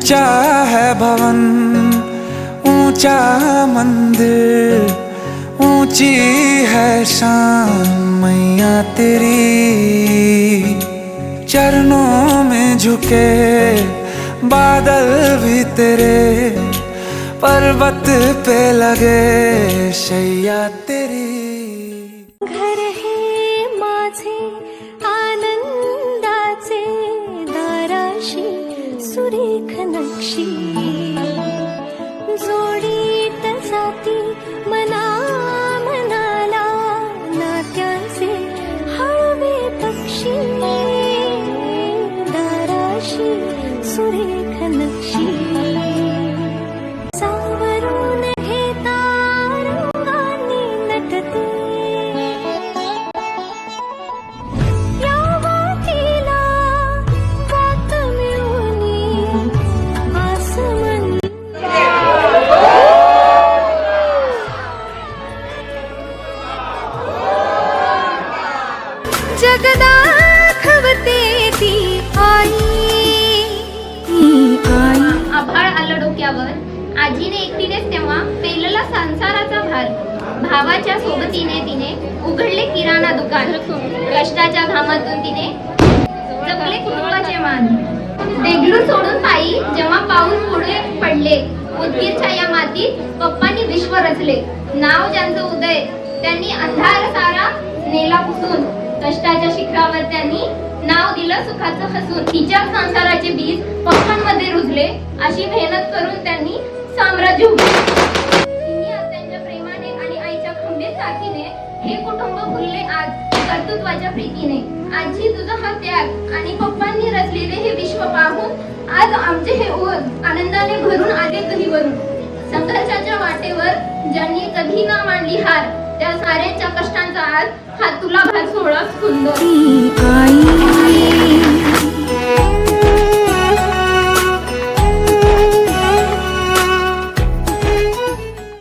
ऊंचा है भवन, ऊंचा मंदिर, ऊंची है शान मैया तेरी। चरणों में झुके बादल भी तेरे, पर्वत पे लगे शैया तेरी। घर हे माझे आनंदाचे, दाराशी सुरेख नक्षी, जोडीत जाती मना मनाला, नात्याचे हळवे पक्षी, दाराशी सुरेख नक्षी, सावरून घेता रंगांनी नटते, या वातीला वात मिळवणी आसमन। जगदाखवते ती आई, आभाळ आलं डोक्यावर, आजीने एकटीनेच तेव्हा पेलला संसाराचा भार। भावाच्या सोबतीने तिने उघडले किराणा दुकान, कष्टाच्या घामातून तिने जपले कुटुंबाचे मान। देगलूर सोडून पायी जेव्हा पाऊस पुढे पडले, उदगीरच्या या मातीत पप्पांनी विश्व रचले। नाव ज्यांचं उदय, त्यांनी अंधार सारा नेला पुसून, कष्टाच्या शिखरावर त्यांनी नाव दिलं सुखाचं हसून। तिच्या संसाराचे बीज पप्पांमध्ये रुजले, अशी मेहनत करून त्यांनी साम्राज्य उभे। तिन्ही आत्यांच्या प्रेमाने आणि आईच्या खंबीर साथीने हे कुटुंब फुलले आज कर्तृत्वाच्या प्रीतीने। आजी तुझा हा त्याग आणि पप्पांनी रचलेले हे विश्व पाहून आज आमचे हे ओर आनंदाने भरून आले गहिवरून। संघर्षाच्या वाटेवर ज्यांनी कधी ना मांडली हार, त्या साऱ्यांच्या कष्टांचा आज हा तुला भार सोहळा सुंदर। आई